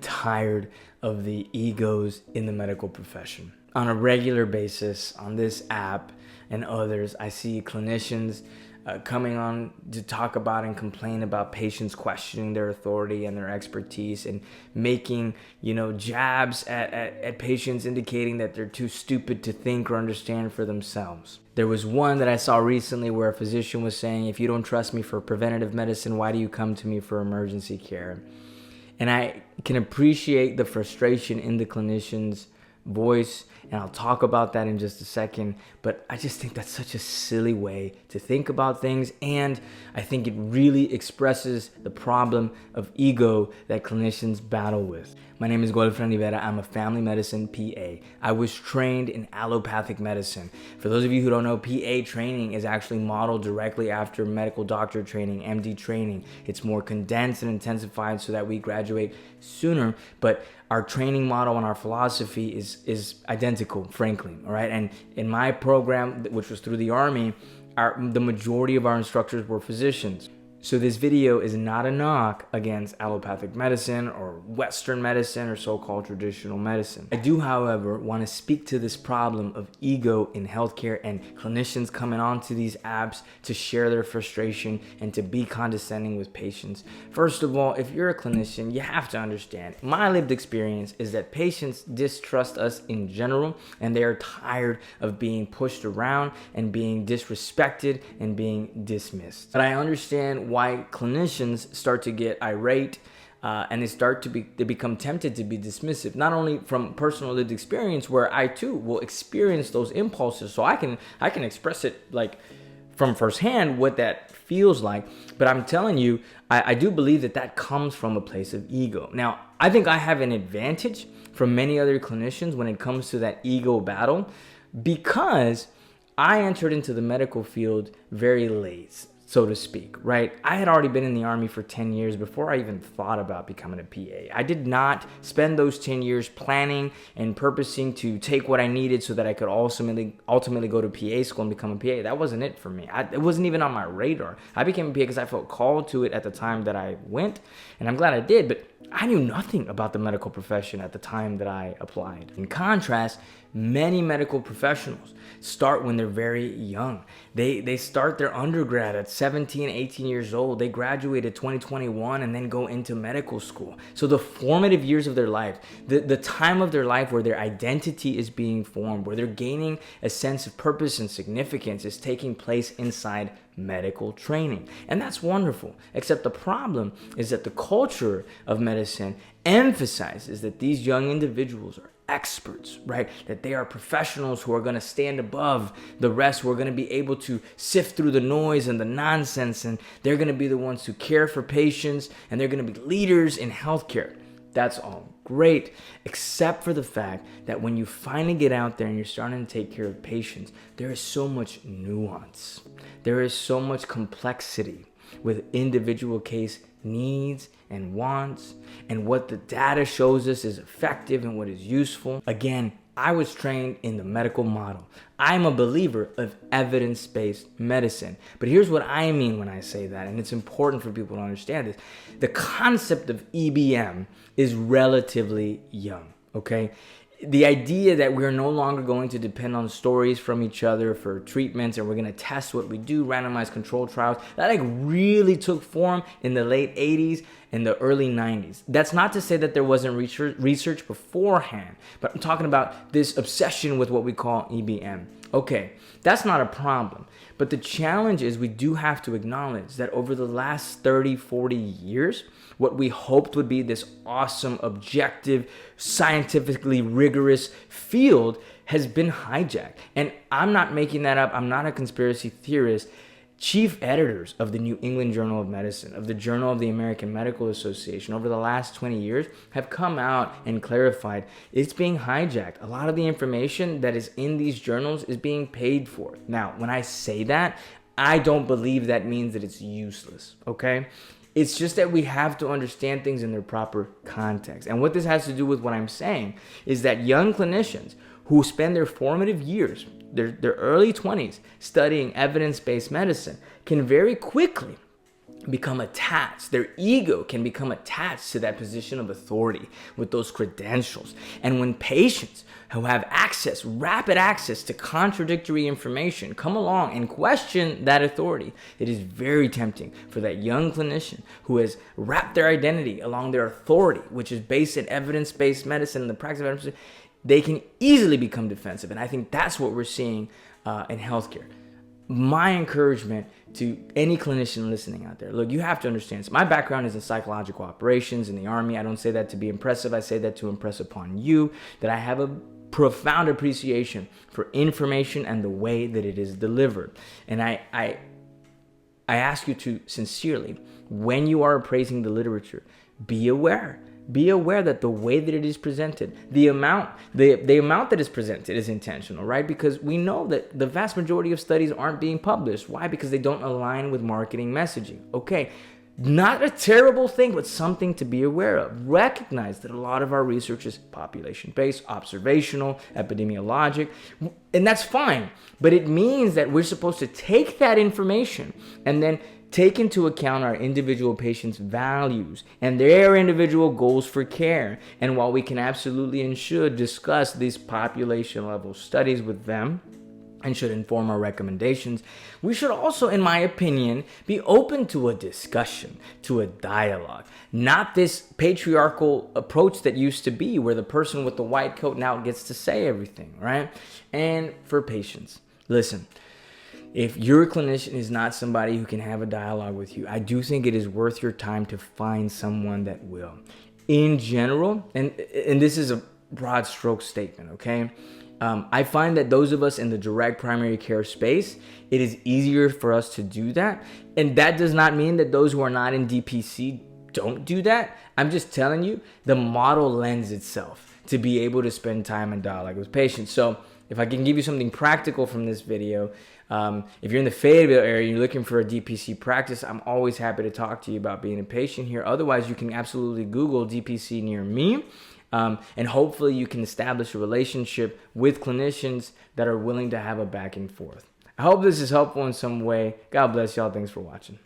tired of the egos in the medical profession. On a regular basis, on this app and others, I see clinicians coming on to talk about and complain about patients questioning their authority and their expertise and making, jabs at patients, indicating that they're too stupid to think or understand for themselves. There was one that I saw recently where a physician was saying, if you don't trust me for preventative medicine, why do you come to me for emergency care? And I can appreciate the frustration in the clinician's voice, and I'll talk about that in just a second, but I just think that's such a silly way to think about things, and I think it really expresses the problem of ego that clinicians battle with. My name is Godfrey Rivera. I'm a family medicine PA. I was trained in allopathic medicine. For those of you who don't know, PA training is actually modeled directly after medical doctor training, MD training. It's more condensed and intensified so that we graduate sooner, but our training model and our philosophy is identical, frankly, all right? And in my program, which was through the Army, the majority of our instructors were physicians. So this video is not a knock against allopathic medicine or Western medicine or so-called traditional medicine. I do, however, want to speak to this problem of ego in healthcare and clinicians coming onto these apps to share their frustration and to be condescending with patients. First of all, if you're a clinician, you have to understand, my lived experience is that patients distrust us in general, and they are tired of being pushed around and being disrespected and being dismissed. But I understand why clinicians start to get irate and they become tempted to be dismissive, not only from personal lived experience, where I too will experience those impulses, so I can express it like from firsthand what that feels like. But I'm telling you, I do believe that comes from a place of ego. Now, I think I have an advantage from many other clinicians when it comes to that ego battle, because I entered into the medical field very late, so to speak, right? I had already been in the Army for 10 years before I even thought about becoming a PA. I did not spend those 10 years planning and purposing to take what I needed so that I could ultimately go to PA school and become a PA. That wasn't it for me. It wasn't even on my radar. I became a PA because I felt called to it at the time that I went, and I'm glad I did, but I knew nothing about the medical profession at the time that I applied. In contrast, many medical professionals start when they're very young. They start their undergrad at 17, 18 years old. They graduate at 2021 and then go into medical school. So the formative years of their life, the time of their life where their identity is being formed, where they're gaining a sense of purpose and significance, is taking place inside medical training. And that's wonderful. Except the problem is that the culture of medicine emphasizes that these young individuals are experts, right? That they are professionals who are going to stand above the rest, who are going to be able to sift through the noise and the nonsense, and they're going to be the ones who care for patients, and they're going to be leaders in healthcare. That's all great, except for the fact that when you finally get out there and you're starting to take care of patients, there is so much nuance. There is so much complexity with individual case needs and wants, and what the data shows us is effective and what is useful. Again, I was trained in the medical model. I'm a believer of evidence-based medicine. But here's what I mean when I say that, and it's important for people to understand this. The concept of EBM is relatively young, okay? The idea that we're no longer going to depend on stories from each other for treatments, and we're going to test what we do, randomized controlled trials, that really took form in the late 80s and the early 90s. That's not to say that there wasn't research beforehand, but I'm talking about this obsession with what we call EBM. Okay, that's not a problem. But the challenge is we do have to acknowledge that over the last 30, 40 years, what we hoped would be this awesome, objective, scientifically rigorous field has been hijacked. And I'm not making that up. I'm not a conspiracy theorist. Chief editors of the New England Journal of Medicine, of the Journal of the American Medical Association, over the last 20 years have come out and clarified it's being hijacked. A lot of the information that is in these journals is being paid for. Now, when I say that, I don't believe that means that it's useless, okay? It's just that we have to understand things in their proper context. And what this has to do with what I'm saying is that young clinicians who spend their formative years, their early 20s, studying evidence-based medicine can very quickly become attached. Their ego can become attached to that position of authority with those credentials. And when patients who have access, rapid access to contradictory information come along and question that authority, it is very tempting for that young clinician who has wrapped their identity along their authority, which is based in evidence-based medicine and the practice of evidence. They can easily become defensive. And I think that's what we're seeing in healthcare. My encouragement to any clinician listening out there, look, you have to understand, so my background is in psychological operations in the Army. I don't say that to be impressive. I say that to impress upon you that I have a profound appreciation for information and the way that it is delivered. And I ask you to sincerely, when you are appraising the literature, be aware that the way that it is presented, the amount that is presented is intentional, right? Because we know that the vast majority of studies aren't being published. Why? Because they don't align with marketing messaging. Okay, not a terrible thing, but something to be aware of. Recognize that a lot of our research is population-based, observational, epidemiologic, and that's fine. But it means that we're supposed to take that information and then take into account our individual patients' values and their individual goals for care. And while we can absolutely and should discuss these population level studies with them and should inform our recommendations, we should also, in my opinion, be open to a discussion, to a dialogue, not this patriarchal approach that used to be where the person with the white coat now gets to say everything, right? And for patients, listen, if your clinician is not somebody who can have a dialogue with you, I do think it is worth your time to find someone that will. In general, and this is a broad stroke statement, okay? I find that those of us in the direct primary care space, it is easier for us to do that. And that does not mean that those who are not in DPC don't do that. I'm just telling you, the model lends itself to be able to spend time in dialogue with patients. So if I can give you something practical from this video, if you're in the Fayetteville area and you're looking for a DPC practice, I'm always happy to talk to you about being a patient here. Otherwise, you can absolutely Google DPC near me, and hopefully you can establish a relationship with clinicians that are willing to have a back and forth. I hope this is helpful in some way. God bless y'all. Thanks for watching.